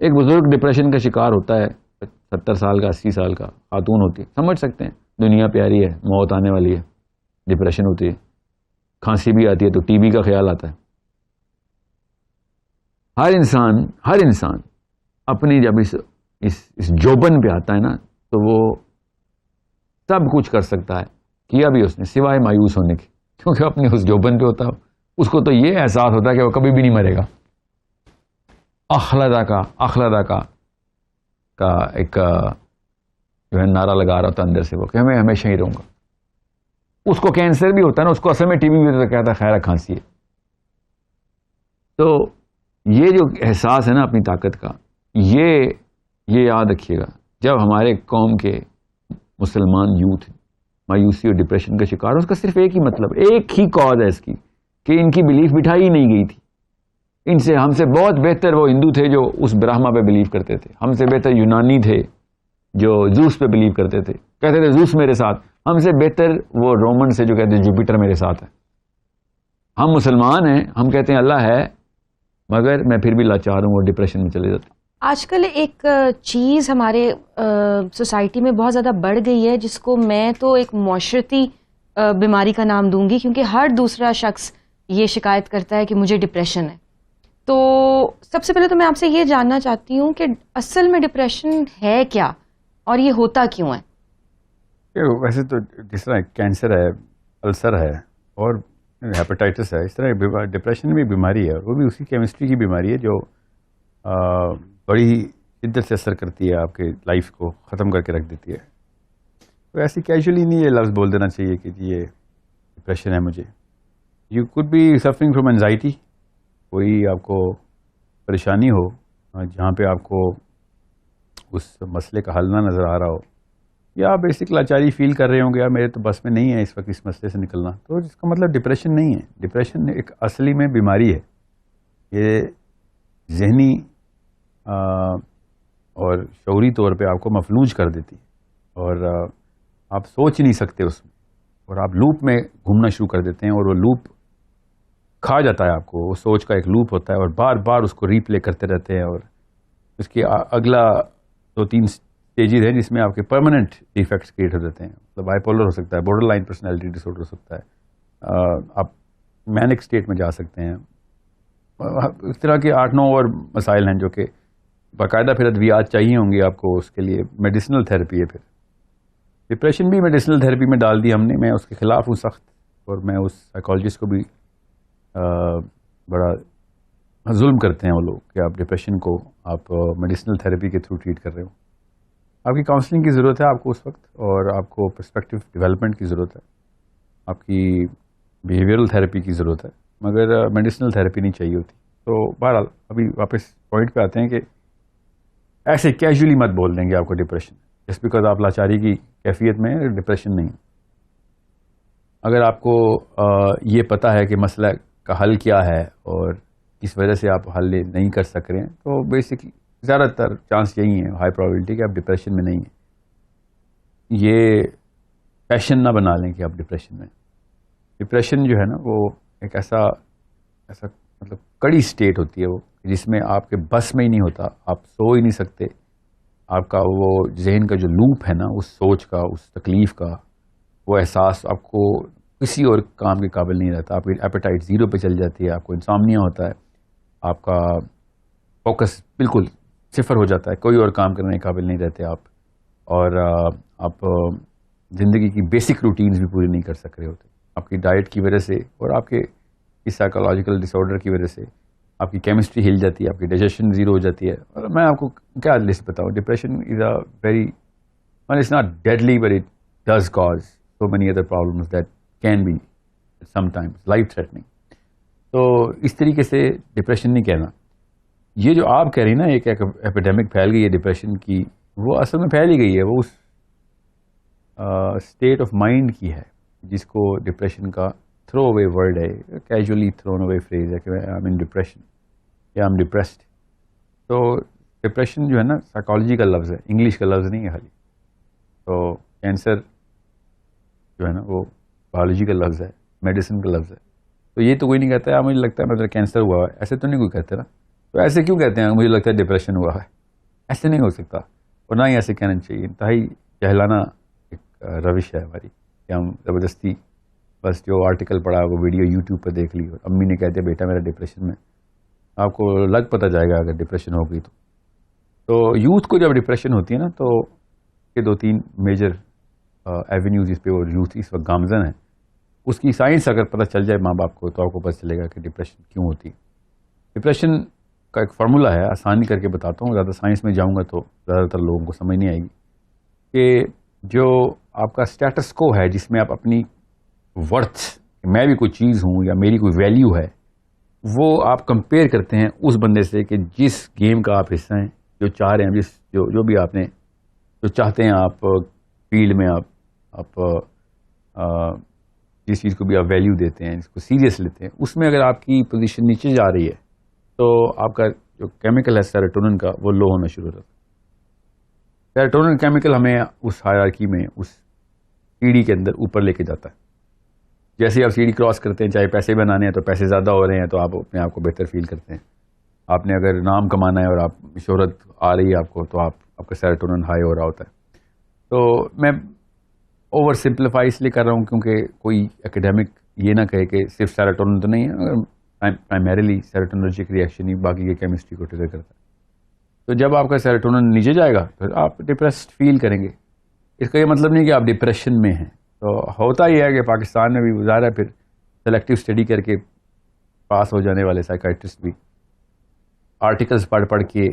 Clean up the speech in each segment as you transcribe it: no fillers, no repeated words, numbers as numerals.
ایک بزرگ ڈپریشن کا شکار ہوتا ہے، 70 سال کا 80 سال کا خاتون ہوتی ہے، سمجھ سکتے ہیں دنیا پیاری ہے، موت آنے والی ہے، ڈپریشن ہوتی ہے، کھانسی بھی آتی ہے تو ٹی بی کا خیال آتا ہے. ہر انسان اپنی جب اس جوبن پہ آتا ہے نا تو وہ سب کچھ کر سکتا ہے، کیا بھی اس نے سوائے مایوس ہونے کی، کیونکہ اپنے اس جوبن پہ ہوتا ہے، اس کو تو یہ احساس ہوتا ہے کہ وہ کبھی بھی نہیں مرے گا. اخلدہ کا ایک جو ہے نعرہ لگا رہا ہوتا اندر سے وہ کہ میں ہمیشہ ہی رہوں گا. اس کو کینسر بھی ہوتا ہے نا، اس کو اصل میں ٹی بی بھی ہوتا ہے، کہتا ہے خیر کھانسی ہے. تو یہ جو احساس ہے نا اپنی طاقت کا، یہ یاد رکھیے گا. جب ہمارے قوم کے مسلمان یوتھ مایوسی اور ڈپریشن کا شکار، اس کا صرف ایک ہی مطلب، ایک ہی کاز ہے اس کی، کہ ان کی بلیف بٹھائی ہی نہیں گئی تھی. ہم سے بہت بہتر وہ ہندو تھے جو اس برہما پہ بلیو کرتے تھے، ہم سے بہتر یونانی تھے جو زوس پہ بلیو کرتے تھے، کہتے تھے زوس میرے ساتھ. ہم سے بہتر وہ رومن سے جو کہتے ہیں جوپیٹر میرے ساتھ ہے. ہم مسلمان ہیں، ہم کہتے ہیں اللہ ہے، مگر میں پھر بھی لاچار ہوں اور ڈپریشن میں چلے جاتا ہوں. آج کل ایک چیز ہمارے سوسائٹی میں بہت زیادہ بڑھ گئی ہے، جس کو میں تو ایک معاشرتی بیماری کا نام دوں گی، کیونکہ ہر دوسرا شخص یہ شکایت کرتا ہے کہ مجھے ڈپریشن ہے. تو سب سے پہلے تو میں آپ سے یہ جاننا چاہتی ہوں کہ اصل میں ڈپریشن ہے کیا اور یہ ہوتا کیوں ہے؟ ویسے تو جس طرح کینسر ہے، السر ہے اور ہیپاٹائٹس ہے، اس طرح ڈپریشن بھی بیماری ہے، اور وہ بھی اسی کیمسٹری کی بیماری ہے جو بڑی شدت سے اثر کرتی ہے، آپ کے لائف کو ختم کر کے رکھ دیتی ہے. تو ایسی کیجولی نہیں یہ لفظ بول دینا چاہیے کہ جی یہ ڈپریشن ہے مجھے. You could be suffering from anxiety, کوئی آپ کو پریشانی ہو جہاں پہ آپ کو اس مسئلے کا حل نہ نظر آ رہا ہو، یا بیسک لاچاری فیل کر رہے ہوں گے یا میرے تو بس میں نہیں ہے اس وقت اس مسئلے سے نکلنا، تو جس کا مطلب ڈپریشن نہیں ہے. ڈپریشن ایک اصلی میں بیماری ہے، یہ ذہنی اور شعوری طور پہ آپ کو مفلوج کر دیتی ہے، اور آپ سوچ نہیں سکتے اس میں، اور آپ لوپ میں گھومنا شروع کر دیتے ہیں، اور وہ لوپ کھا جاتا ہے آپ کو. وہ سوچ کا ایک لوپ ہوتا ہے اور بار بار اس کو ری پلے کرتے رہتے ہیں، اور اس کی اگلا 2-3 اسٹیجز ہیں جس میں آپ کے پرماننٹ ڈیفیکٹس کریٹ ہو جاتے ہیں. مطلب بائی پولر ہو سکتا ہے، بارڈر لائن پرسنالٹی ڈس آرڈر ہو سکتا ہے، آپ مینک اسٹیٹ میں جا سکتے ہیں. اس طرح کے 8-9 اور مسائل ہیں جو کہ باقاعدہ پھر ادویات چاہیے ہوں گی آپ کو اس کے لیے. میڈیسنل تھراپی ہے. پھر ڈپریشن بھی میڈیسنل تھراپی میں ڈال دی ہم نے. میں اس کے خلاف ہوں سخت، اور میں اس سائیکالوجسٹ کو بھی بڑا ظلم کرتے ہیں وہ لوگ کہ آپ ڈپریشن کو آپ میڈیسنل تھراپی کے تھرو ٹریٹ کر رہے ہو. آپ کی کاؤنسلنگ کی ضرورت ہے آپ کو اس وقت، اور آپ کو پرسپیکٹو ڈیولپمنٹ کی ضرورت ہے، آپ کی بیہیویئرل تھراپی کی ضرورت ہے، مگر میڈیسنل تھراپی نہیں چاہیے ہوتی. تو بہرحال ابھی واپس پوائنٹ پہ آتے ہیں کہ ایسے کیجولی مت بول دیں گے آپ کو ڈپریشن، جس بیکاز آپ لاچاری کی کیفیت میں ڈپریشن نہیں. اگر آپ کو یہ پتا ہے کہ مسئلہ کا حل کیا ہے اور کس وجہ سے آپ حل نہیں کر سک رہے ہیں، تو بیسکلی زیادہ تر چانس یہی ہے، ہائی پرابیلٹی کہ آپ ڈپریشن میں نہیں ہیں. یہ پیشن نہ بنا لیں کہ آپ ڈپریشن میں. ڈپریشن جو ہے نا وہ ایک ایسا مطلب کڑی اسٹیٹ ہوتی ہے وہ، جس میں آپ کے بس میں ہی نہیں ہوتا، آپ سو ہی نہیں سکتے. آپ کا وہ ذہن کا جو لوپ ہے نا، اس سوچ کا، اس تکلیف کا، وہ احساس آپ کو کسی اور کام کے قابل نہیں رہتا. آپ کی ایپیٹائٹ 0 پہ چل جاتی ہے، آپ کو انسامنیا ہوتا ہے، آپ کا فوکس بالکل 0 ہو جاتا ہے، کوئی اور کام کرنے کے قابل نہیں رہتے آپ، اور آپ زندگی کی بیسک روٹینز بھی پوری نہیں کر سک رہے ہوتے. آپ کی ڈائٹ کی وجہ سے اور آپ کے اس سائیکولوجیکل ڈس آرڈر کی وجہ سے آپ کی کیمسٹری ہل جاتی ہے، آپ کی ڈائجیشن 0 ہو جاتی ہے. اور میں آپ کو کیا لسٹ بتاؤں، depression is a very it's not deadly but it does cause so many other problems that can be sometimes life threatening. تو اس طریقے سے ڈپریشن نہیں کہنا. یہ جو آپ کہہ رہی نا ایک ایپیڈیمک پھیل گئی ہے ڈپریشن کی، وہ اصل میں پھیل ہی گئی ہے، وہ اس اسٹیٹ آف مائنڈ کی ہے جس کو ڈپریشن کا تھرو اوے ورڈ ہے، کیجولی تھرون اوے فریز ہے کہ آئی ایم ان ڈپریشن یا آئی ایم ڈپریسڈ. تو ڈپریشن جو ہے نا سائیکالوجی کا لفظ ہے، انگلش کا لفظ نہیں ہے خالی. تو کینسر جو ہے نا وہ بایولوجی کا لفظ ہے، میڈیسن کا لفظ ہے. تو یہ تو کوئی نہیں کہتا ہے مجھے لگتا ہے مطلب کینسر ہوا ہے، ایسے تو نہیں کوئی کہتے نا. تو ایسے کیوں کہتے ہیں مجھے لگتا ہے ڈپریشن ہوا ہے؟ ایسے نہیں ہو سکتا، اور نہ ہی ایسے کہنا چاہیے. انتہائی جہلانہ ایک روش ہے ہماری کہ ہم زبردستی بس جو آرٹیکل پڑھا وہ ویڈیو یوٹیوب پہ دیکھ لی اور امی نے کہہ دیا بیٹا میرا ڈپریشن میں. آپ کو لگ پتہ جائے گا اگر ڈپریشن ہو گئی تو یوتھ کو جب ڈپریشن ہوتی ہے نا تو یہ 2-3 میجر ایونیوز اس پہ اور یوتھ اس وقت گامزن ہے. اس کی سائنس اگر پتہ چل جائے ماں باپ کو تو آپ کو پتہ چلے گا کہ ڈپریشن کیوں ہوتی ہے. ڈپریشن کا ایک فارمولہ ہے، آسانی کر کے بتاتا ہوں، زیادہ سائنس میں جاؤں گا تو زیادہ تر لوگوں کو سمجھ نہیں آئے گی. کہ جو آپ کا اسٹیٹس کو ہے جس میں آپ اپنی ورتھ، میں بھی کوئی چیز ہوں یا میری کوئی ویلیو ہے، وہ آپ کمپیئر کرتے ہیں اس بندے سے کہ جس گیم کا آپ حصہ ہیں، جو چاہ رہے ہیں، جو بھی آپ نے جو چاہتے ہیں آپ فیلڈ میں آپ جس چیز کو بھی آپ ویلیو دیتے ہیں، جس کو سیریس لیتے ہیں، اس میں اگر آپ کی پوزیشن نیچے جا رہی ہے تو آپ کا جو کیمیکل ہے سیروٹونن کا وہ لو ہونا شروع ہوتا ہے. سیروٹونن کیمیکل ہمیں اس ہائرارکی میں اس سیڑھی کے اندر اوپر لے کے جاتا ہے. جیسے آپ سیڑھی کراس کرتے ہیں، چاہے پیسے بنانے ہیں تو پیسے زیادہ ہو رہے ہیں تو آپ اپنے آپ کو بہتر فیل کرتے ہیں. آپ نے اگر نام کمانا ہے اور آپ شہرت آ رہی ہے آپ کو تو آپ کا سیروٹونن ہائی ہو رہا ہوتا ہے. تو میں اوور سمپلیفائی اس لیے کر رہا ہوں کیونکہ کوئی ایکیڈیمک یہ نہ کہے کہ صرف سیروٹونن تو نہیں ہے، پرائمریلی سیروٹونرجک ریئیکشن ہی باقی کی کیمسٹری کو ٹریگر کرتا ہے. تو جب آپ کا سیروٹونن نیچے جائے گا تو آپ ڈپریسڈ فیل کریں گے. اس کا یہ مطلب نہیں کہ آپ ڈپریشن میں ہیں. تو ہوتا یہ ہے کہ پاکستان میں بھی ظاہر ہے پھر سلیکٹیو اسٹڈی کر کے پاس ہو جانے والے سائیکائٹرسٹ بھی آرٹیکلس پڑھ کے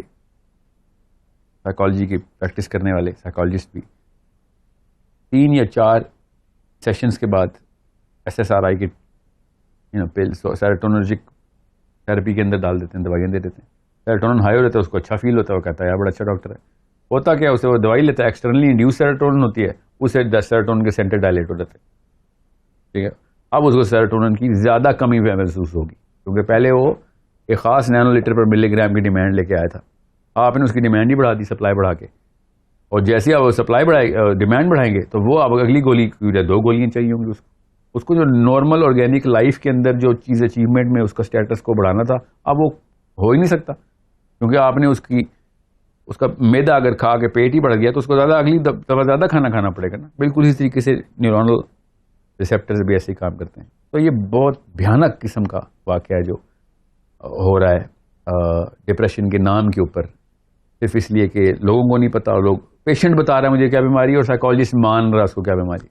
سائیکالوجی کی پریکٹس کرنے والے سائیکالوجسٹ بھی 3 یا 4 سیشنز کے بعد SSRI کی پل سیروٹونرجک تھراپی کے اندر ڈال دیتے ہیں، دوائیاں دے دیتے ہیں. سیروٹونن ہائی ہو رہتا ہے، اس کو اچھا فیل ہوتا ہے، وہ کہتا ہے یار بڑا اچھا ڈاکٹر ہے. ہوتا کیا اسے وہ دوائی لیتا ہے، ایکسٹرنلی انڈیوس سیروٹونن ہوتی ہے، اسے سیروٹونن کے سینٹر ڈائلیٹ ہو جاتے ہیں. ٹھیک ہے، اب اس کو سیروٹونن کی زیادہ کمی محسوس ہوگی کیونکہ پہلے وہ ایک خاص نینو لیٹر پر ملی گرام کی ڈیمانڈ لے کے آیا تھا. آپ نے اس کی ڈیمانڈ ہی بڑھا دی سپلائی بڑھا کے، اور جیسے آپ سپلائی ڈیمانڈ بڑھائیں گے تو وہ اب اگلی گولی 2 گولیاں چاہیے ہوں گی اس کو جو نارمل آرگینک لائف کے اندر جو چیز اچیومنٹ میں اس کا اسٹیٹس کو بڑھانا تھا اب وہ ہو ہی نہیں سکتا کیونکہ آپ نے اس کا میدا اگر کھا کے پیٹ ہی بڑھ گیا تو اس کو اگلی دفعہ زیادہ کھانا پڑے گا نا. بالکل اسی طریقے سے نیورونل ریسیپٹرز بھی ایسے ہی کام کرتے ہیں. تو یہ بہت بھیانک قسم کا واقعہ ہے جو ہو رہا ہے ڈپریشن کے نام کے اوپر، صرف اس لیے کہ لوگوں کو نہیں پتا، اور لوگ پیشنٹ بتا رہا ہے مجھے کیا بیماری ہے اور سائیکالوجسٹ مان رہا ہے اس کو کیا بیماری.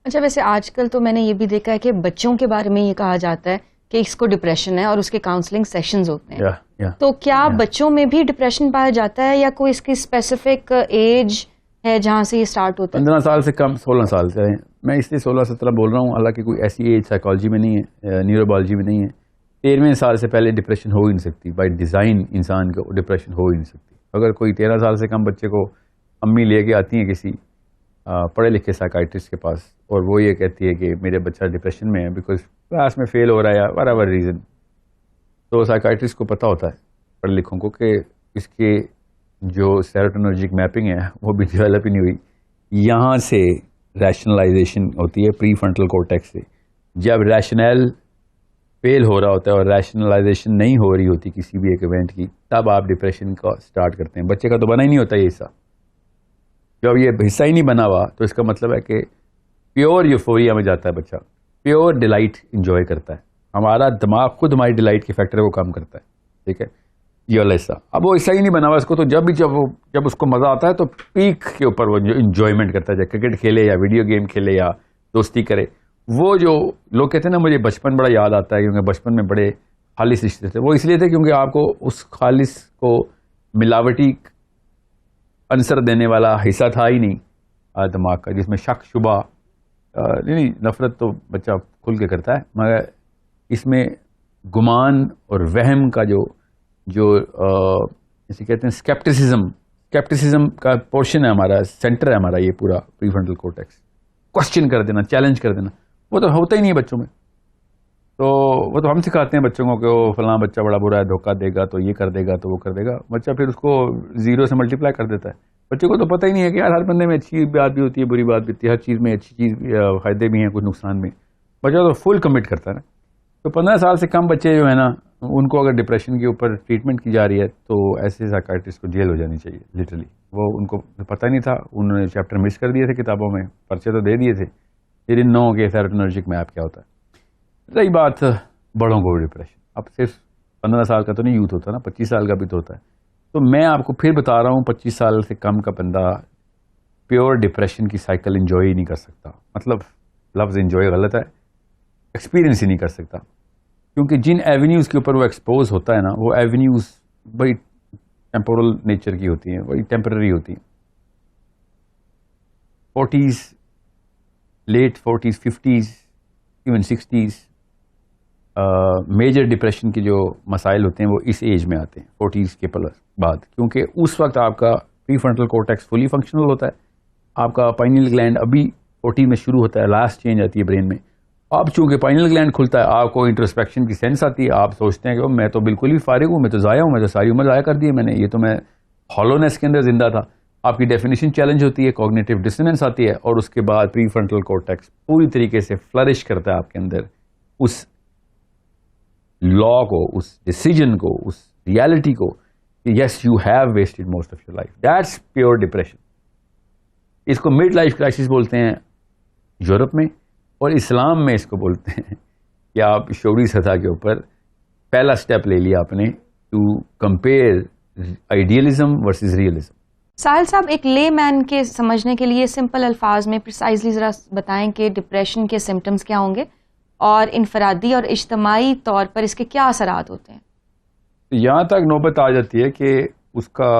اچھا، ویسے آج کل تو میں نے یہ بھی دیکھا ہے کہ بچوں کے بارے میں یہ کہا جاتا ہے کہ اس کو ڈپریشن ہے اور اس کے کاؤنسلنگ سیشنز ہوتے ہیں. تو کیا بچوں میں بھی ڈپریشن پایا جاتا ہے یا کوئی اس کی اسپیسیفک ایج ہے جہاں سے یہ سٹارٹ ہوتا ہے؟ 15 سال سے کم، 16 سال سے. میں اس لیے 16-17 بول رہا ہوں، حالانکہ کوئی ایسی ایج سائیکالوجی میں نہیں ہے، نیوروبالوجی میں نہیں ہے. 13ویں سال سے پہلے ڈپریشن ہو ہی نہیں سکتی، بائی ڈیزائن انسان کو ڈپریشن ہو ہی نہیں سکتی. اگر کوئی 13 سال سے کم بچے کو امی لے کے آتی ہیں کسی پڑھے لکھے سائیکائٹرسٹ کے پاس اور وہ یہ کہتی ہے کہ میرے بچہ ڈپریشن میں ہے بیکاز کلاس میں فیل ہو رہا ہے یا وٹ ایور ریزن، تو سائیکائٹرسٹ کو پتہ ہوتا ہے پڑھے لکھوں کو کہ اس کے جو سیروٹونرجک میپنگ ہے وہ بھی ڈیولپ ہی نہیں ہوئی. یہاں سے ریشنلائزیشن ہوتی ہے پری فرنٹل کورٹیکس سے. جب ریشنل فیل ہو رہا ہوتا ہے اور ریشنلائزیشن نہیں ہو رہی ہوتی کسی بھی ایک ایونٹ کی، تب آپ ڈپریشن کا سٹارٹ کرتے ہیں. بچے کا تو بنا ہی نہیں ہوتا یہ حصہ. جب یہ حصہ ہی نہیں بنا ہوا تو اس کا مطلب ہے کہ پیور یوفوریا میں جاتا ہے بچہ، پیور ڈیلائٹ انجوائے کرتا ہے. ہمارا دماغ خود ہماری ڈیلائٹ کے فیکٹر کو کم کرتا ہے. ٹھیک ہے، یہ والا حصہ اب وہ حصہ ہی نہیں بنا ہوا اس کو. تو جب اس کو مزہ آتا ہے تو پیک کے اوپر وہ انجوائمنٹ کرتا ہے، چاہے کرکٹ کھیلے یا ویڈیو گیم کھیلے یا دوستی کرے. وہ جو لوگ کہتے ہیں نا مجھے بچپن بڑا یاد آتا ہے کیونکہ بچپن میں بڑے خالص رشتے تھے، وہ اس لیے تھے کیونکہ آپ کو اس خالص کو ملاوٹی عنصر دینے والا حصہ تھا ہی نہیں دماغ کا، جس میں شک شبہ نہیں، نفرت تو بچہ کھل کے کرتا ہے، مگر اس میں گمان اور وہم کا جو جسے کہتے ہیں اسکیپٹسزم کا پورشن ہے ہمارا، سینٹر ہے ہمارا یہ پورا پری فرنٹل کورٹیکس. کوشچن کر دینا، چیلنج کر دینا، وہ تو ہوتا ہی نہیں ہے بچوں میں. تو وہ تو ہم سکھاتے ہیں بچوں کو کہ وہ فلاں بچہ بڑا برا ہے، دھوکہ دے گا تو یہ کر دے گا تو وہ کر دے گا. بچہ پھر اس کو 0 سے ملٹیپلائی کر دیتا ہے. بچے کو تو پتہ ہی نہیں ہے کہ یار ہر بندے میں اچھی بات بھی ہوتی ہے، بری بات بھی ہوتی ہے، ہر چیز میں اچھی چیز فائدے بھی ہیں، کچھ نقصان بھی. بچہ تو فل کمٹ کرتا ہے نا. تو 15 سال سے کم بچے جو ہے نا ان کو اگر ڈپریشن کے اوپر ٹریٹمنٹ کی جا رہی ہے تو ایسے سائیکاٹرسٹ کو جیل ہو جانی چاہیے لٹرلی. وہ ان کو پتہ نہیں تھا, انہوں نے چیپٹر مس کر دیے تھے کتابوں میں, پرچے تو دے دیے تھے, پھر ان نو کہ سیروٹونرجک میپ کیا ہوتا ہے. رہی بات بڑوں کو ڈپریشن, اب صرف 15 سال کا تو نہیں یوتھ ہوتا نا, 25 سال کا بھی تو ہوتا ہے. تو میں آپ کو پھر بتا رہا ہوں 25 سال سے کم کا بندہ پیور ڈپریشن کی سائیکل انجوائے ہی نہیں کر سکتا. مطلب لفظ انجوائے غلط ہے, ایکسپیرینس ہی نہیں کر سکتا, کیونکہ جن ایونیوز کے اوپر وہ ایکسپوز ہوتا ہے نا, وہ ایونیوز بڑی ٹیمپورل نیچر کی ہوتی ہیں, بڑی ٹیمپرری ہوتی ہیں. 40s, late 40s, 50s, even 60s major depression کے جو مسائل ہوتے ہیں وہ اس ایج میں آتے ہیں 40s کے پلس بعد, کیونکہ اس وقت آپ کا پری فرنٹل کورٹیکس فلی فنکشنل ہوتا ہے, آپ کا پائنیل گلینڈ ابھی 40 میں شروع ہوتا ہے, لاسٹ چینج آتی ہے برین میں. اب چونکہ پائنیل گلینڈ کھلتا ہے, آپ کو انٹروسپیکشن کی سینس آتی ہے, آپ سوچتے ہیں کہ میں تو بالکل ہی فارغ ہوں, میں تو ضائع ہوں, میں تو ساری عمر ضائع کر دی ہے میں نے, یہ تو میں ہالونیس کے اندر زندہ تھا. آپ کی ڈیفینیشن چیلنج ہوتی ہے, کوگنیٹو ڈسوننس آتی ہے, اور اس کے بعد پری فرنٹل کورٹیکس پوری طریقے سے فلرش کرتا ہے آپ کے اندر اس لا کو, اس ڈیسیجن کو, اس ریالٹی کو کہ yes you have wasted most of your life. That's pure depression. اس کو مڈ لائف کرائسس بولتے ہیں یورپ میں, اور اسلام میں اس کو بولتے ہیں کہ آپ شعوری سطح کے اوپر پہلا سٹیپ لے لیا آپ نے to compare idealism versus realism. Sahil sahab, ایک لے مین کے سمجھنے کے لیے سمپل الفاظ میں پریسائزلی ذرا بتائیں کہ ڈپریشن کے سمٹمز کیا ہوں گے اور انفرادی اور اجتماعی طور پر اس کے کیا اثرات ہوتے ہیں. یہاں تک نوبت آ جاتی ہے کہ اس کا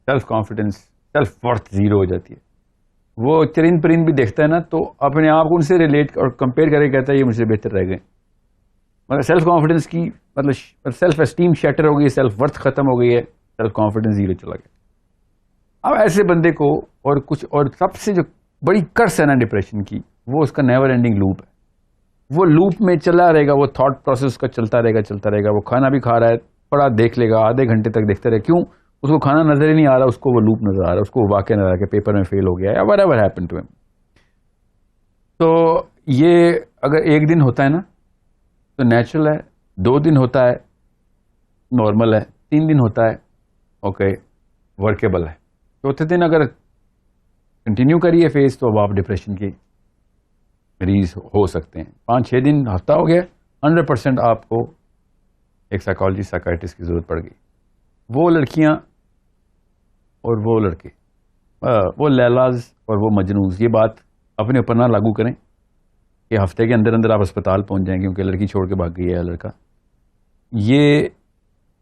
self confidence, self worth zero ہو جاتی ہے. وہ چرند پرند بھی دیکھتا ہے نا تو اپنے آپ کو ان سے ریلیٹ اور کمپیئر کر کے کہتا ہے یہ مجھ سے بہتر رہ گئے. مگر سیلف کانفیڈنس کی مطلب سیلف اسٹیم شیٹر ہو گئی, سیلف ورتھ ختم ہو گئی ہے, سیلف کانفیڈنس زیرو چلا گیا. اب ایسے بندے کو اور کچھ, اور سب سے جو بڑی کرس ہے نا ڈپریشن کی, وہ اس کا نیور اینڈنگ لوپ ہے. وہ لوپ میں چلا رہے گا, وہ تھاٹ پروسیس کا چلتا رہے گا. وہ کھانا بھی کھا رہا ہے, پڑا دیکھ لے گا, آدھے گھنٹے تک دیکھتا رہے. کیوں؟ اس کو کھانا نظر ہی نہیں آ رہا, اس کو وہ لوپ نظر آ رہا ہے, اس کو واقعہ نظر آ رہا ہے کہ پیپر میں فیل ہو گیا یا whatever happened to him. تو یہ اگر ایک دن ہوتا ہے نا تو نیچرل ہے, 2 دن ہوتا ہے نارمل ہے, 3 دن ہوتا ہے اوکے ورکیبل ہے, چوتھے دن اگر کنٹینیو کریے فیز تو اب آپ ڈپریشن کی مریض ہو سکتے ہیں. 5-6 دن ہفتہ ہو گیا, 100% آپ کو ایک سائیکالوجسٹ سائیکائٹرسٹ کی ضرورت پڑ گئی. وہ لڑکیاں اور وہ لڑکے, وہ لیلاز اور وہ مجنوز, یہ بات اپنے اوپر نہ لاگو کریں کہ ہفتے کے اندر آپ اسپتال پہنچ جائیں کیونکہ لڑکی چھوڑ کے بھاگ گئی ہے لڑکا. یہ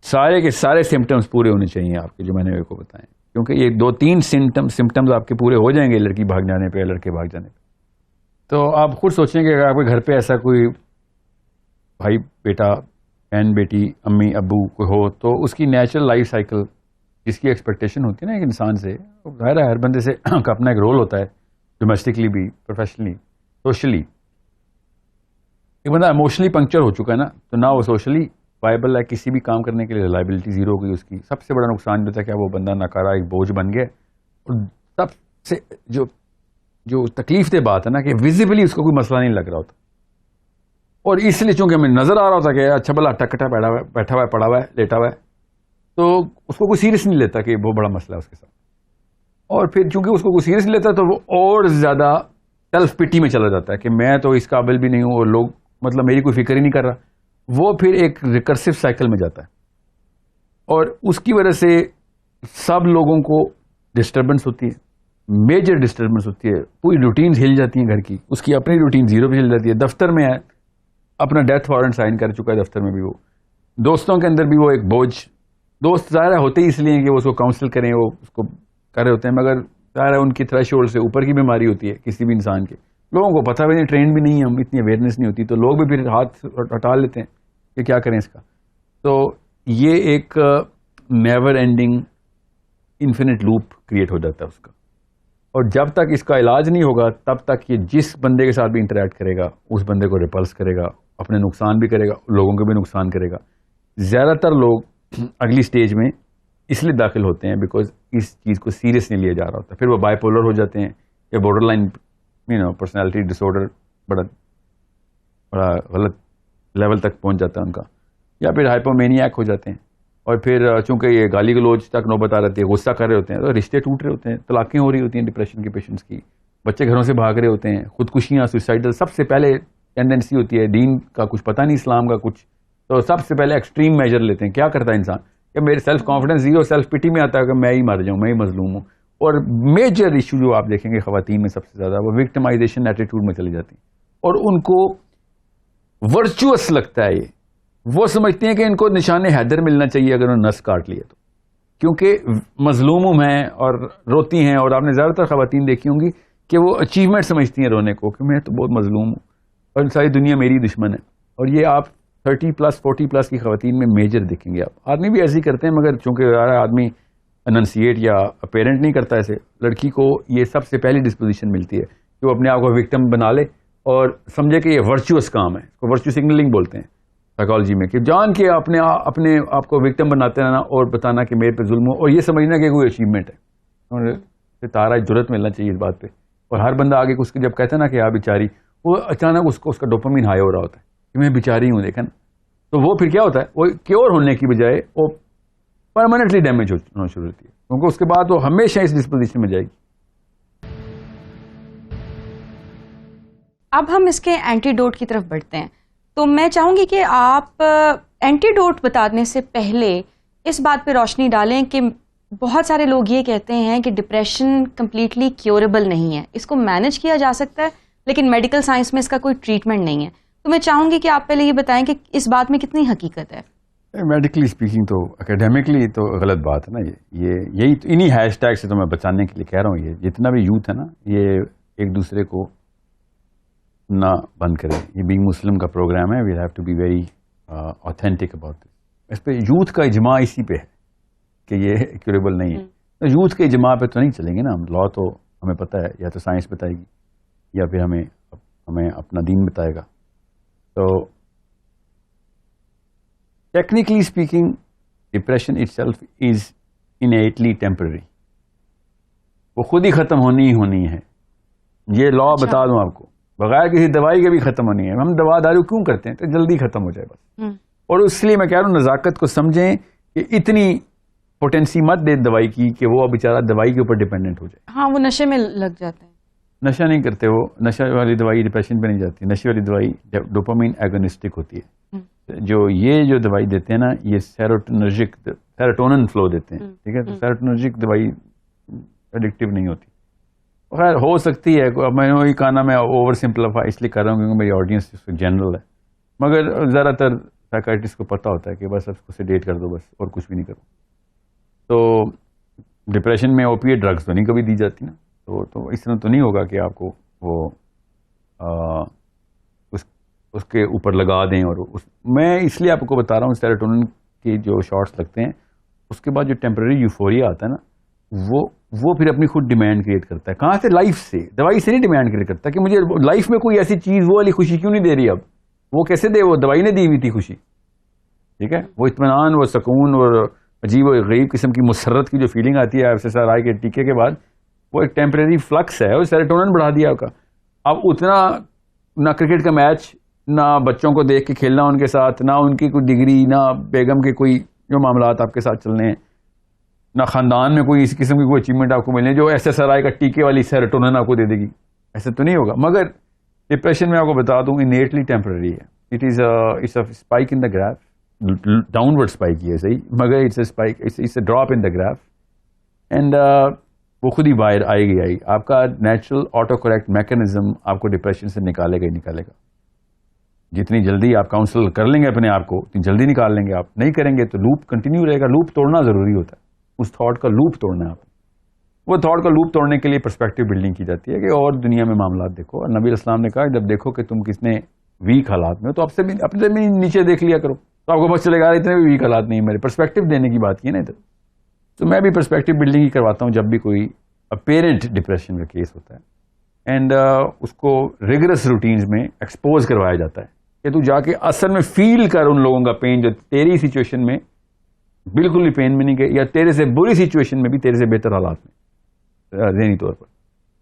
سارے کے سارے سمٹمز پورے ہونے چاہیے آپ کے جو میں نے آپ کو بتائیں, کیونکہ یہ 2-3 سمٹمز آپ کے پورے ہو جائیں گے لڑکی بھاگ جانے پہ, لڑکے بھاگ جانے پہ. تو آپ خود سوچیں کہ اگر آپ کے گھر پہ ایسا کوئی بھائی بیٹا, بہن بیٹی, امی ابو کوئی ہو, تو اس کی نیچرل لائف سائیکل جس کی ایکسپیکٹیشن ہوتی ہے نا ایک انسان سے, ظاہر ہے ہر بندے سے کا اپنا ایک رول ہوتا ہے, ڈومیسٹکلی بھی, پروفیشنلی, سوشلی. ایک بندہ ایموشنلی پنکچر ہو چکا ہے نا, تو نہ وہ سوشلی وائبل ہے, کسی بھی کام کرنے کے لیے ریلائبلٹی زیرو ہو گئی اس کی. سب سے بڑا نقصان جو تھا کہ وہ بندہ ناکارہ ایک بوجھ بن گیا, اور سب سے جو تکلیف دہ بات ہے نا کہ ویزیبلی اس کو کوئی مسئلہ نہیں لگ رہا ہوتا, اور اس لیے چونکہ ہمیں نظر آ رہا ہوتا کہ اچھا بلا ٹکٹا بیٹھا ہوا ہے, پڑا ہوا ہے, لیٹا ہوا ہے, تو اس کو کوئی سیریس نہیں لیتا کہ وہ بڑا مسئلہ ہے اس کے ساتھ. اور پھر چونکہ اس کو کوئی سیریس نہیں لیتا تو وہ اور زیادہ سیلف پٹی میں چلا جاتا ہے کہ میں تو اس قابل بھی نہیں ہوں اور لوگ مطلب میری کوئی فکر ہی نہیں کر رہا. وہ پھر ایک ریکرسو سائیکل میں جاتا ہے, اور اس کی وجہ سے سب لوگوں کو ڈسٹربنس ہوتی ہے, میجر ڈسٹربنس ہوتی ہے, پوری روٹینز ہل جاتی ہیں گھر کی, اس کی اپنی روٹین زیرو پہ ہل جاتی ہے. دفتر میں ہے, اپنا ڈیتھ وارنٹ سائن کر چکا ہے دفتر میں بھی, وہ دوستوں کے اندر بھی وہ ایک بوجھ. دوست ظاہر ہوتے ہی اس لیے کہ وہ اس کو کاؤنسل کریں, وہ اس کو کر رہے ہوتے ہیں, مگر ظاہر ہے ان کی تھریش ہولڈ سے اوپر کی بیماری ہوتی ہے کسی بھی انسان کے. لوگوں کو پتہ بھی نہیں, ٹرینڈ بھی نہیں ہے, ہم اتنی اویئرنیس نہیں ہوتی, تو لوگ بھی پھر ہاتھ ہٹا لیتے ہیں کہ کیا کریں اس کا. تو یہ ایک never ending infinite loop create ہو جاتا ہے اس کا, اور جب تک اس کا علاج نہیں ہوگا تب تک یہ جس بندے کے ساتھ بھی انٹریکٹ کرے گا اس بندے کو ریپلس کرے گا, اپنے نقصان بھی کرے گا, لوگوں کو بھی نقصان کرے گا. زیادہ تر لوگ اگلی سٹیج میں اس لیے داخل ہوتے ہیں بیکاز اس چیز کو سیریس نہیں لیا جا رہا ہوتا. پھر وہ بائی پولر ہو جاتے ہیں یا بارڈر لائن پرسنالٹی ڈس آرڈر بڑا غلط لیول تک پہنچ جاتا ہے ان کا. یا پھر ہائپومینیاک ہو جاتے ہیں. اور پھر چونکہ یہ گالی گلوچ تک نوبت آ رہتی ہے, غصہ کر رہے ہوتے ہیں, تو رشتے ٹوٹ رہے ہوتے ہیں, طلاقیں ہو رہی ہوتی ہیں ڈپریشن کے پیشنٹس کی, بچے گھروں سے بھاگ رہے ہوتے ہیں, خودکشیاں, سوسائڈل سب سے پہلے ٹینڈنسی ہوتی ہے. دین کا کچھ پتہ نہیں, اسلام کا کچھ, تو سب سے پہلے ایکسٹریم میجر لیتے ہیں. کیا کرتا ہے انسان کہ میرے سیلف کانفیڈنس زیرو, سیلف پٹی میں آتا ہے کہ میں ہی مر جاؤں, میں ہی مظلوم ہوں. اور میجر ایشو جو آپ دیکھیں گے خواتین میں سب سے زیادہ, وہ وکٹمائزیشن ایٹیٹیوڈ میں چلی جاتی ہیں, اور ان کو ورچوئس لگتا ہے. یہ وہ سمجھتے ہیں کہ ان کو نشان حیدر ملنا چاہیے اگر انہوں نے نس کاٹ لیا تو, کیونکہ مظلوم ہیں اور روتی ہیں. اور آپ نے زیادہ تر خواتین دیکھی ہوں گی کہ وہ اچیومنٹ سمجھتی ہیں رونے کو, کہ میں تو بہت مظلوم ہوں اور ساری دنیا میری دشمن ہے. اور یہ آپ 30+ 40+ کی خواتین میں میجر دیکھیں گے. آپ آدمی بھی ایسے ہی کرتے ہیں, مگر چونکہ آدمی اننسیٹ یا پیرنٹ نہیں کرتا ایسے, لڑکی کو یہ سب سے پہلی ڈسپوزیشن ملتی ہے کہ وہ اپنے آپ کو وکٹم بنا لے اور سمجھے کہ یہ ورچوئس کام ہے. اس کو ورچو سگنلنگ بولتے ہیں سائیکالوجی میں, کہ جان کے اپنے آپ کو وکٹم بناتے رہنا اور بتانا کہ میرے پہ ظلم ہو, اور یہ سمجھنا کہ کوئی اچیومنٹ ہے. اور تارا جرت ملنا چاہیے اس بات پہ. اور ہر بندہ آگے اس کے جب کہتا ہے نا کہ آپ بیچاری, وہ اچانک اس کا ڈوپامین ہائی ہو رہا ہوتا ہے کہ میں بیچاری ہوں, دیکھا نا. تو وہ پھر کیا ہوتا ہے, وہ کیور ہونے کی بجائے وہ پرماننٹلی ڈیمیج ہونا شروع ہوتی ہے, کیونکہ اس کے بعد وہ ہمیشہ اس ڈسپوزیشن میں جائے گی. اب ہم اس کے اینٹی ڈوٹ کی طرف بڑھتے ہیں. تو میں چاہوں گی کہ آپ اینٹی ڈوٹ بتانے سے پہلے اس بات پہ روشنی ڈالیں کہ بہت سارے لوگ یہ کہتے ہیں کہ ڈپریشن کمپلیٹلی کیوریبل نہیں ہے, اس کو مینج کیا جا سکتا ہے لیکن میڈیکل سائنس میں اس کا کوئی ٹریٹمنٹ نہیں ہے. تو میں چاہوں گی کہ آپ پہلے یہ بتائیں کہ اس بات میں کتنی حقیقت ہے. میڈیکلی اسپیکنگ تو اکیڈیمکلی تو غلط بات ہے نا. یہی انہی ہیش ٹیگ سے تو میں بچانے کے لیے کہہ رہا ہوں. یہ جتنا بھی یوتھ ہے نا, یہ ایک دوسرے کو نہ بند کرے. یہ بینگ مسلم کا پروگرام ہے, we have to be very authentic about this. اس پہ یوتھ کا اجماع اسی پہ ہے کہ یہ کیوریبل نہیں ہے. تو یوتھ کے اجماع پہ تو نہیں چلیں گے نا ہم. لا تو ہمیں پتہ ہے, یا تو سائنس بتائے گی یا پھر ہمیں اپنا دین بتائے گا. تو technically speaking depression itself is innately temporary. وہ خود ہی ختم ہونی ہی ہونی ہے. یہ لا بتا دوں آپ کو, بغیر کسی دوائی کے بھی ختم ہونی ہے. ہم دوا دارو کیوں کرتے ہیں, تو جلدی ختم ہو جائے بس. اور اس لیے میں کہہ رہا ہوں نزاکت کو سمجھیں کہ اتنی پوٹینسی مت دے دوائی کی کہ وہ بیچارہ دوائی کے اوپر ڈیپینڈنٹ ہو جائے. ہاں, وہ نشے میں لگ جاتے ہیں. نشہ نہیں کرتے, وہ نشہ والی دوائی ڈپریشن پہ نہیں جاتی. نشے والی دوائی ڈوپامین ایگونسٹک ہوتی ہے. جو دوائی دیتے ہیں نا, یہ سیروٹونن فلو دیتے ہیں, ٹھیک ہے. تو سیروٹونرجک دوائی ایڈکٹیو نہیں ہوتی. خیر ہو سکتی ہے, میں وہی کہنا میں اوور سمپلیفائی اس لیے کر رہا ہوں کیونکہ میری آڈینس جنرل ہے, مگر زیادہ تر سائیکائٹرسٹ کو پتہ ہوتا ہے کہ بس اس کو سیڈیٹ کر دو بس, اور کچھ بھی نہیں کرو. تو ڈپریشن میں اوپیٹ ڈرگز تو نہیں کبھی دی جاتی نا. تو اس طرح تو نہیں ہوگا کہ آپ کو وہ اس کے اوپر لگا دیں. اور میں اس لیے آپ کو بتا رہا ہوں سیروٹونن کے جو شارٹس لگتے ہیں, اس کے بعد جو ٹیمپرری یوفوریا آتا ہے نا, وہ پھر اپنی خود ڈیمانڈ کریٹ کرتا ہے. کہاں سے؟ لائف سے. دوائی سے نہیں ڈیمانڈ کریٹ کرتا کہ مجھے لائف میں کوئی ایسی چیز وہ والی خوشی کیوں نہیں دے رہی. اب وہ کیسے دے, وہ دوائی نے دی ہوئی تھی خوشی, ٹھیک ہے. وہ اطمینان, وہ سکون اور عجیب و غریب قسم کی مسرت کی جو فیلنگ آتی ہے FSRI کے ٹیکے کے بعد, وہ ایک ٹیمپریری فلکس ہے. وہ سیروٹونن بڑھا دیا آپ کا. اب اتنا نہ کرکٹ کا میچ, نہ بچوں کو دیکھ کے کھیلنا ان کے ساتھ, نہ ان کی کوئی ڈگری, نہ بیگم کے کوئی جو معاملات آپ کے ساتھ چلنے ہیں, نہ خاندان میں کوئی اس قسم کی کوئی اچیومنٹ آپ کو ملنے جو SSRI کا ٹیکے والی سیروٹونن آپ کو دے دے گی. ایسے تو نہیں ہوگا. مگر ڈپریشن میں آپ کو بتا دوں انیٹلی ٹیمپرری ہے. It is a spike in the graph, downward spike ہی ہے صحیح, مگر it's a spike, it's a drop in the graph. And وہ خود ہی باہر آئے گی. آپ کا نیچرل آٹو کریکٹ میکینزم آپ کو ڈپریشن سے نکالے گا ہی نکالے گا. جتنی جلدی آپ کاؤنسل کر لیں گے اپنے آپ کو, اتنی جلدی نکال لیں گے. آپ نہیں کریں گے تو لوپ کنٹینیو رہے گا. لوپ توڑنا ضروری ہوتا ہے. اس تھاٹ کا لوپ توڑنا ہے آپ. وہ تھاٹ کا لوپ توڑنے کے لیے پرسپیکٹو بلڈنگ کی جاتی ہے کہ اور دنیا میں معاملات دیکھو. اور نبی اسلام نے کہا جب دیکھو کہ تم کتنے ویک حالات میں, تو آپ سے بھی اپنے بھی نیچے دیکھ لیا کرو, تو آپ کو بس چلے گا اتنے بھی ویک حالات نہیں. میرے پرسپیکٹو دینے کی بات کی ہے نا ادھر. تو میں بھی پرسپیکٹو بلڈنگ ہی کرواتا ہوں جب بھی کوئی اپیرنٹ ڈپریشن کا کیس ہوتا ہے. اینڈ اس کو ریگرس روٹینز میں ایکسپوز کروایا جاتا ہے کہ تو جا کے اصل میں فیل کر ان لوگوں کا پین جو تیری سچویشن میں بالکل بھی پین میں نہیں گئے, یا تیرے سے بری سچویشن میں بھی تیرے سے بہتر حالات میں ذہنی طور پر.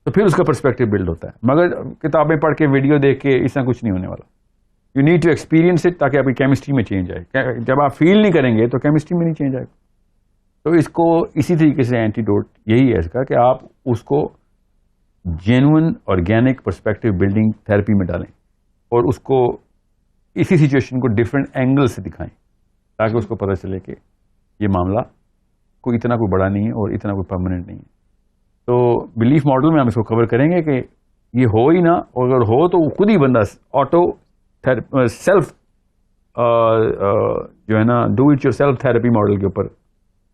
تو پھر اس کا پرسپیکٹو بلڈ ہوتا ہے. مگر کتابیں پڑھ کے ویڈیو دیکھ کے اس طرح کچھ نہیں ہونے والا. You need to experience it تاکہ آپ کی کیمسٹری میں چینج آئے. جب آپ فیل نہیں کریں گے تو کیمسٹری میں نہیں چینج آئے گا. تو اس کو اسی طریقے سے اینٹیڈوٹ یہی ہے اس کا کہ آپ اس کو genuine organic perspective building therapy میں ڈالیں اور اس کو اسی سچویشن کو ڈفرینٹ اینگل سے دکھائیں تاکہ اس کو پتہ چلے کہ یہ معاملہ کوئی اتنا کوئی بڑا نہیں ہے اور اتنا کوئی پرماننٹ نہیں ہے. تو بلیف ماڈل میں ہم اس کو کور کریں گے کہ یہ ہو ہی نہ, اور اگر ہو تو خود ہی بندہ آٹو سیلف جو ہے نا do it your self therapy model کے اوپر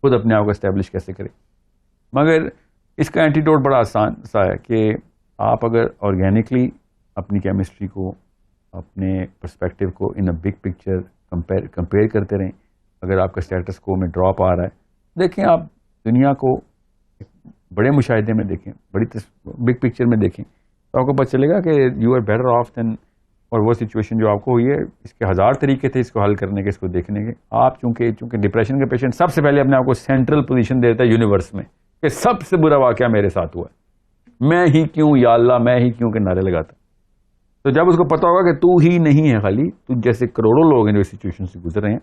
خود اپنے آپ کو اسٹیبلش کیسے کرے. مگر اس کا اینٹیڈوٹ بڑا آسان سا ہے کہ آپ اگر آرگینکلی اپنی کیمسٹری کو اپنے پرسپیکٹو کو ان اے بگ پکچر کمپیئر کرتے رہیں. اگر آپ کا اسٹیٹس کو میں ڈراپ آ رہا ہے, دیکھیں آپ دنیا کو بڑے مشاہدے میں دیکھیں, بڑی بگ پکچر میں دیکھیں تو آپ کو پتہ چلے گا کہ یو آر بیٹر آف دین, اور وہ سچویشن جو آپ کو ہوئی ہے اس کے ہزار طریقے تھے اس کو حل کرنے کے, اس کو دیکھنے کے. آپ چونکہ ڈپریشن کے پیشنٹ سب سے پہلے اپنے آپ کو سینٹرل پوزیشن دیتا ہے یونیورس میں کہ سب سے برا واقعہ میرے ساتھ ہوا ہے, میں ہی کیوں یا اللہ, میں ہی کیوں کے نعرے لگاتا. تو جب اس کو پتا ہوگا کہ تو ہی نہیں ہے خالی, تو جیسے کروڑوں لوگ ہیں جو اس سچویشن سے گزر رہے ہیں,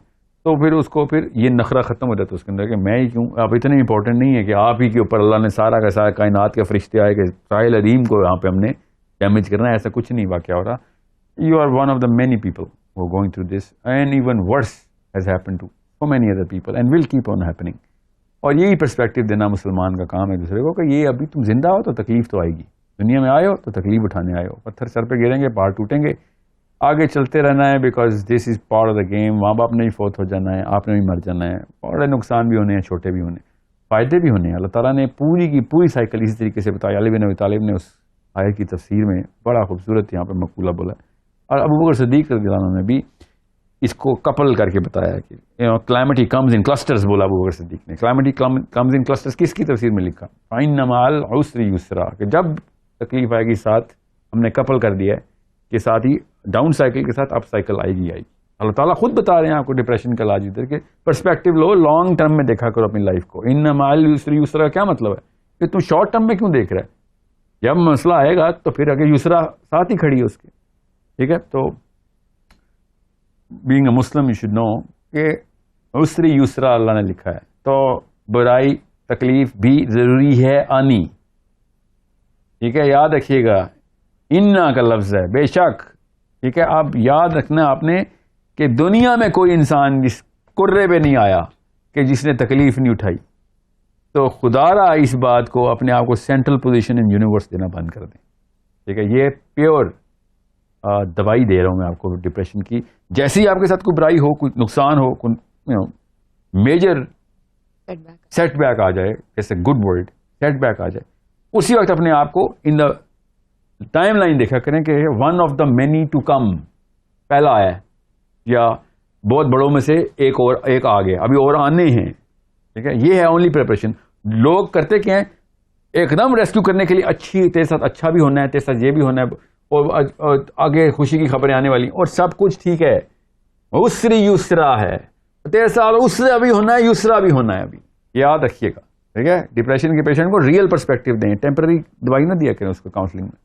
تو پھر اس کو پھر یہ نخرہ ختم ہو جاتا ہے اس کے اندر کہ میں ہی کیوں. آپ اتنے امپورٹنٹ نہیں ہے کہ آپ ہی کے اوپر اللہ نے سارا کا سارا کائنات کے فرشتے آئے کہ ساحل عظیم کو یہاں پہ ہم نے ڈیمیج کرنا ہے, ایسا کچھ نہیں واقعہ ہو رہا. You are one of the many people who are going through this, and even worse has happened to so many other people and will keep on happening. اور یہی پرسپیکٹو دینا مسلمان کا کام ہے دوسرے کو کہ یہ ابھی تم زندہ ہو تو تکلیف تو آئے گی, دنیا میں آئے ہو تو تکلیف اٹھانے آئے ہو, پتھر سر پہ گریں گے, پہاڑ ٹوٹیں گے, آگے چلتے رہنا ہے because this is part of the game. ماں باپ نے بھی فوت ہو جانا ہے, آپ نے بھی مر جانا ہے, بڑے نقصان بھی ہونے ہیں, چھوٹے بھی ہونے, فائدے بھی ہونے ہیں. اللہ تعالیٰ نے پوری کی پوری سائیکل اسی طریقے سے بتایا. علی بن ابی طالب نے اس آیت کی تفسیر میں بڑا خوبصورت یہاں پہ مقولہ بولا ہے, اور ابو بکر صدیق رضی اللہ عنہ نے بھی اس کو کپل کر کے بتایا کہ کلائمیٹی کمز ان کلسٹرز. بولا ابو بکر صدیق نے کلائمیٹی کمز ان کلسٹرز کس کی تفسیر میں لکھا؟ فَإِنَّ مَعَ الْعُسْرِ يُسْرًا, کہ جب تکلیف آئے گی ساتھ ہم نے کپل کر دیا ہے کہ ساتھ ہی ڈاؤن سائیکل کے ساتھ اپ سائیکل آئے گی. اللہ تعالیٰ خود بتا رہے ہیں آپ کو ڈپریشن کا علاج ادھر کے پرسپیکٹو لو, لانگ ٹرم میں دیکھا کرو اپنی لائف کو. اِنَّ مَعَ الْعُسْرِ يُسْرًا کیا مطلب ہے کہ تم شارٹ ٹرم میں کیوں دیکھ رہے ہے؟ جب مسئلہ آئے گا تو پھر اگر یسرا ساتھ ہی کھڑی ہے اس کے, ٹھیک ہے. تو being a Muslim you should know کہ عسری یسرا اللہ نے لکھا ہے, تو برائی تکلیف بھی ضروری ہے آنی, ٹھیک ہے. یاد رکھیے گا انا کا لفظ ہے بے شک, ٹھیک ہے. آپ یاد رکھنا آپ نے کہ دنیا میں کوئی انسان جس کرے پہ نہیں آیا کہ جس نے تکلیف نہیں اٹھائی. تو خدا را اس بات کو اپنے آپ کو سینٹرل پوزیشن ان یونیورس دینا بند کر دیں, ٹھیک ہے. یہ پیور دوائی دے رہا ہوں میں آپ کو ڈپریشن کی. جیسے ہی آپ کے ساتھ کوئی برائی ہو, کوئی نقصان ہو, کوئی میجر سیٹ بیک آ جائے, جیسے گڈ ورڈ سیٹ بیک آ جائے, اسی وقت اپنے آپ کو ان دا ٹائم لائن دیکھا کریں کہ one of the many to come پہلا آیا ہے, یا بہت بڑوں میں سے ایک آ گیا, ابھی اور آنے ہیں, ٹھیک ہے. یہ ہے اونلی پریپریشن. لوگ کرتے کیا ہیں, ایک دم ریسکیو کرنے کے لیے اچھی تیرے ساتھ اچھا بھی ہونا ہے, تیرے ساتھ یہ بھی ہونا ہے, اور آگے خوشی کی خبریں آنے والی, اور سب کچھ ٹھیک ہے. اسری یسرا ہے, تیرے ساتھ اسرا بھی ہونا ہے, یسرا بھی ہونا ہے. ابھی یاد رکھیے گا, ٹھیک ہے. ڈپریشن کے پیشنٹ کو ریئل پرسپیکٹو دیں, ٹیمپرری دوائی نہ دیا کریں اس کو کاؤنسلنگ میں.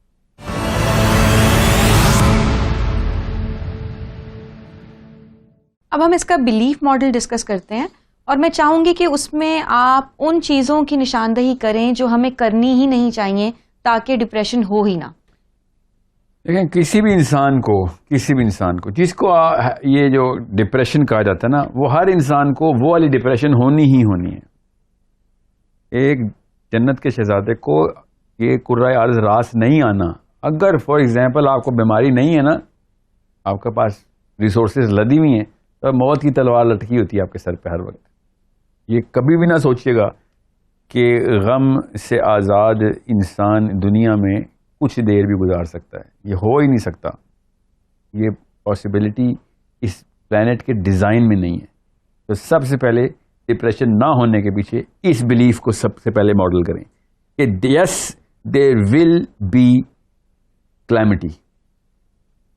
اب ہم اس کا بلیف ماڈل ڈسکس کرتے ہیں, اور میں چاہوں گی کہ اس میں آپ ان چیزوں کی نشاندہی کریں جو ہمیں کرنی ہی نہیں چاہیے تاکہ ڈپریشن ہو ہی نہ. دیکھیں کسی بھی انسان کو جس کو یہ جو ڈپریشن کہا جاتا ہے نا, وہ ہر انسان کو وہ والی ڈپریشن ہونی ہی ہونی ہے. ایک جنت کے شہزادے کو یہ کرۂ عرض راس نہیں آنا. اگر فار ایگزامپل آپ کو بیماری نہیں ہے نا, آپ کے پاس ریسورسز لدی ہوئی ہیں, تو موت کی تلوار لٹکی ہوتی ہے آپ کے سر پہ ہر وقت. یہ کبھی بھی نہ سوچیے گا کہ غم سے آزاد انسان دنیا میں کچھ دیر بھی گزار سکتا ہے. یہ ہو ہی نہیں سکتا. یہ پاسبلٹی اس پلانٹ کے ڈیزائن میں نہیں ہے. تو سب سے پہلے ڈپریشن نہ ہونے کے پیچھے اس بلیف کو سب سے پہلے ماڈل کریں کہ yes there will be calamity,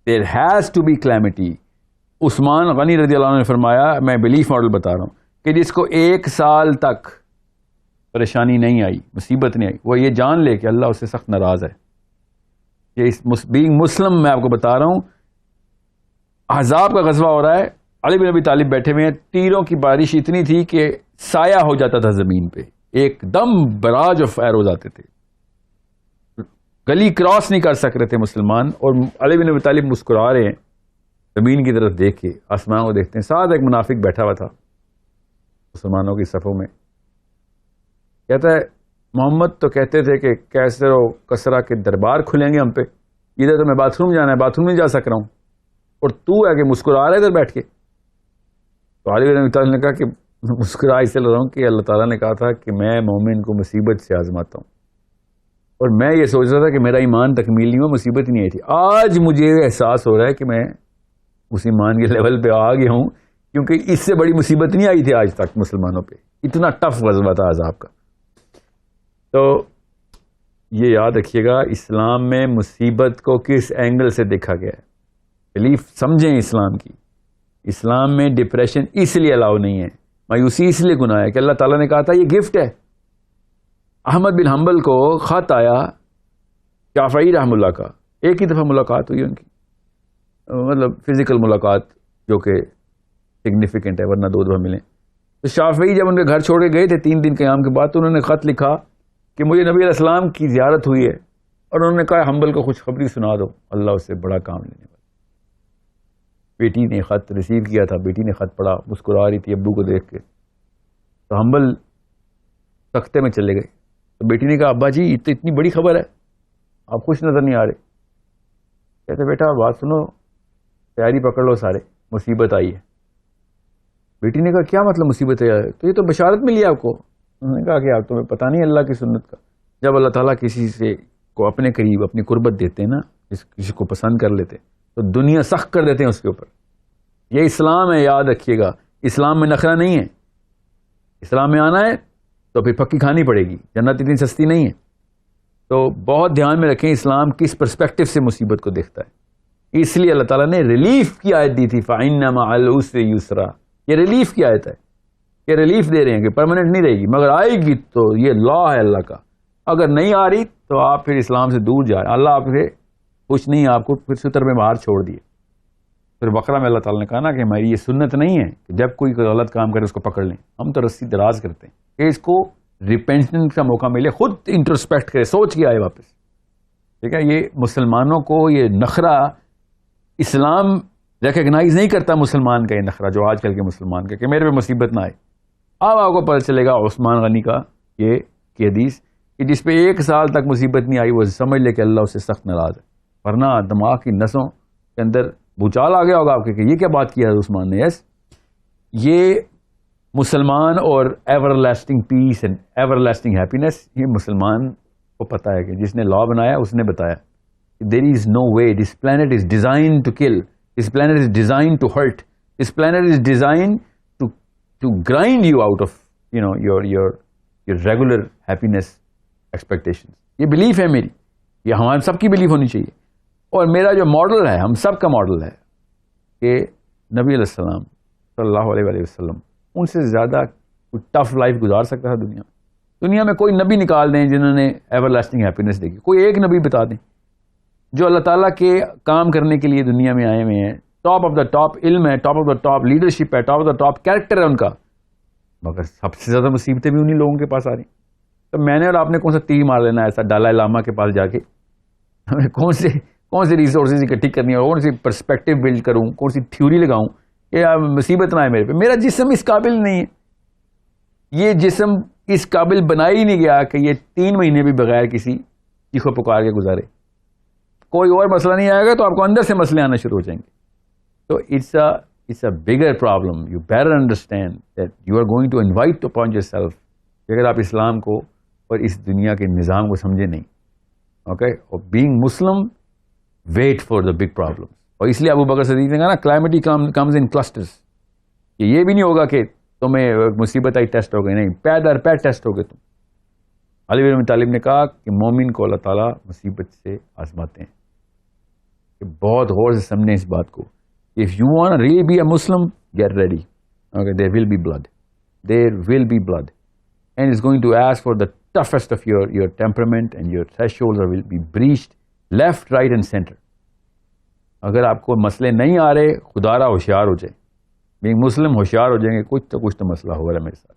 there has to be calamity. Usman Ghani رضی اللہ عنہ نے فرمایا, میں بلیف ماڈل بتا رہا ہوں, کہ جس کو 1 سال تک پریشانی نہیں آئی, مصیبت نہیں آئی, وہ یہ جان لے کہ اللہ اس سے سخت ناراض ہے. یہ بینگ مسلم میں آپ کو بتا رہا ہوں, احزاب کا غزوہ ہو رہا ہے, علی بن ابی طالب بیٹھے ہوئے ہیں, تیروں کی بارش اتنی تھی کہ سایہ ہو جاتا تھا زمین پہ, ایک دم براج آف ایروز آتے تھے, گلی کراس نہیں کر سک رہے تھے مسلمان, اور علی بن ابی طالب مسکرا رہے ہیں زمین کی طرف دیکھ کے, آسمان کو دیکھتے ہیں. ساتھ ایک منافق بیٹھا ہوا تھا مسلمانوں کی صفوں میں, کہتا ہے محمد تو کہتے تھے کہ کیسر و کسرا کے دربار کھلیں گے ہم پہ, ادھر تو میں باتھ روم جانا ہے, باتھ روم نہیں جا سک رہا ہوں, اور تو ہے کہ مسکرا رہا ہے ادھر بیٹھ کے. تو علی بن ابی طالب نے کہا کہ مسکرا اس لیے رہا ہوں کہ اللہ تعالیٰ نے کہا تھا کہ میں مومن کو مصیبت سے آزماتا ہوں, اور میں یہ سوچ رہا تھا کہ میرا ایمان تکمیل نہیں ہوا, مصیبت نہیں آئی تھی. آج مجھے احساس ہو رہا ہے کہ میں اس ایمان کے لیول پہ آ گیا ہوں, کیونکہ اس سے بڑی مصیبت نہیں آئی تھی آج تک مسلمانوں پہ, اتنا ٹف غزوہ تھا عذاب کا. تو یہ یاد رکھیے گا اسلام میں مصیبت کو کس اینگل سے دیکھا گیا ہے. بلیف سمجھیں اسلام کی. اسلام میں ڈپریشن اس لیے الاؤ نہیں ہے, مایوسی اس لیے گناہ ہے کہ اللہ تعالیٰ نے کہا تھا یہ گفٹ ہے. احمد بن حنبل کو خط آیا شافعی رحم اللہ کا, ایک ہی دفعہ ملاقات ہوئی ان کی, مطلب فزیکل ملاقات جو کہ سگنیفیکنٹ ہے, ورنہ 2 دفعہ ملیں. تو شافعی جب ان کے گھر چھوڑ کے گئے تھے 3 دن قیام کے بعد, تو انہوں نے خط لکھا کہ مجھے نبی علیہ السلام کی زیارت ہوئی ہے, اور انہوں نے کہا حنبل کو خوشخبری سنا دو, اللہ اس سے بڑا کام لینے والا. بیٹی نے خط ریسیو کیا تھا, بیٹی نے خط پڑھا, مسکرا رہی تھی ابو کو دیکھ کے. تو حنبل تختے میں چلے گئے. تو بیٹی نے کہا ابا جی یہ تو اتنی بڑی خبر ہے, آپ خوش نظر نہیں آ رہے. کہتے بیٹا بات سنو, تیاری پکڑ لو سارے, مصیبت آئی ہے. بیٹی نے کہا کیا مطلب مصیبت ہے؟ تو یہ تو بشارت ملی آپ کو. انہوں نے کہا کہ آپ تمہیں پتہ نہیں اللہ کی سنت کا, جب اللہ تعالیٰ کسی سے کو اپنے قریب اپنی قربت دیتے ہیں نا, کسی کو پسند کر لیتے تو دنیا سخت کر دیتے ہیں اس کے اوپر. یہ اسلام ہے, یاد رکھیے گا. اسلام میں نخرہ نہیں ہے. اسلام میں آنا ہے تو پھر پکی کھانی پڑے گی, جنت اتنی سستی نہیں ہے. تو بہت دھیان میں رکھیں اسلام کس پرسپیکٹو سے مصیبت کو دیکھتا ہے. اس لیے اللہ تعالیٰ نے ریلیف کی آیت دی تھی, فَإِنَّ مَعَ الْعُسْرِ يُسْرًا. یہ ریلیف کی آیت ہے, یہ ریلیف دے رہے ہیں کہ پرماننٹ نہیں رہے گی, مگر آئے گی تو یہ لا ہے اللہ کا. اگر نہیں آ رہی تو آپ پھر اسلام سے دور جائیں, اللہ آپ سے خوش نہیں, آپ کو پھر ستر میں باہر چھوڑ دیے. پھر بقرہ میں اللہ تعالیٰ نے کہا نا کہ ہماری یہ سنت نہیں ہے کہ جب کوئی غلط کام کرے اس کو پکڑ لیں. ہم تو رسی دراز کرتے ہیں کہ اس کو ریپینٹنس کا موقع ملے, خود انٹروسپیکٹ کرے, سوچ کے آئے واپس. ٹھیک ہے, یہ مسلمانوں کو یہ نخرہ اسلام ریکگنائز نہیں کرتا. مسلمان کا یہ نخرہ جو آج کل کے مسلمان کا کہ میرے پہ مصیبت نہ آئے. اب آپ کو پتہ چلے گا عثمان غنی کا یہ کی حدیث کہ جس پہ 1 سال تک مصیبت نہیں آئی وہ سمجھ لے کہ اللہ اس سے سخت ناراض ہے, ورنہ دماغ کی نسوں کے اندر بھوچال آ گیا ہوگا آپ کے کہ یہ کیا بات کی ہے عثمان نے. یس, یہ مسلمان اور ever lasting piece and ever lasting happiness, یہ مسلمان کو پتا ہے کہ جس نے لا بنایا اس نے بتایا there is no way, this plant is design to kill, this plant is design to hurt, this plant is design to grind you out of your regular happiness expectations. یہ بلیف ہے میری, یہ ہمارے سب کی بلیف ہونی چاہیے. اور میرا جو ماڈل ہے, ہم سب کا ماڈل ہے کہ نبی علیہ السلام صلی اللہ علیہ وآلہ وسلم ان سے زیادہ کوئی ٹف لائف گزار سکتا تھا دنیا میں. دنیا میں کوئی نبی نکال دیں جنہوں نے ایور لاسٹنگ ہیپینس دیکھی, کوئی ایک نبی بتا دیں جو اللہ تعالیٰ کے کام کرنے کے لیے دنیا میں آئے ہوئے ہیں, ٹاپ آف دا ٹاپ علم ہے, top of the top leadership ہے, top of the top character ہے ان کا, مگر سب سے زیادہ مصیبتیں بھی انہی لوگوں کے پاس آ رہی. تو میں نے اور آپ نے کون سا تیر مار لینا ایسا دلائی لاما کے پاس جا کے, ہمیں کون سے ریسورسز اکٹھی کرنی ہے, کون سی پرسپیکٹو بلڈ کروں, کون سی تھیوری لگاؤں کہ مصیبت نہ آئے میرے پہ. میرا جسم اس قابل نہیں ہے, یہ جسم اس قابل بنایا ہی نہیں گیا کہ یہ 3 مہینے بھی بغیر کسی چیخو پکار کے گزارے. کوئی اور مسئلہ نہیں آئے گا تو آپ کو اندر سے مسئلے آنا شروع ہو جائیں گے. تو it's a bigger problem. You better understand that you are going to invite upon yourself اگر آپ اسلام کو اور اس دنیا کے نظام کو سمجھے نہیں. اوکے, اور being Muslim, wait for the big problems. اور اس لیے ابو بکر صدیق نے کہا نا calamity comes in clusters. یہ بھی نہیں ہوگا کہ تمہیں مصیبت آئی ٹیسٹ ہو گئی, نہیں, پے در پے ٹیسٹ ہو گئے تم. علی بن ابی طالب نے کہا کہ مومن کو اللہ تعالیٰ مصیبت سے آزماتے ہیں. کہ بہت غور سے سمجھیں اس بات کو. If you want to really be a Muslim, get ready. Okay, there will be blood. There will be blood. And it's going to ask for the toughest of your temperament, and your thresholds will be breached left, right and center. اگر آپ کو مسئلے نہیں آ رہے، خدا را ہوشیار ہو جائے، بینگ مسلم ہوشیار ہو جائیں گے، کچھ تو مسئلہ ہو رہا ہے میرے ساتھ.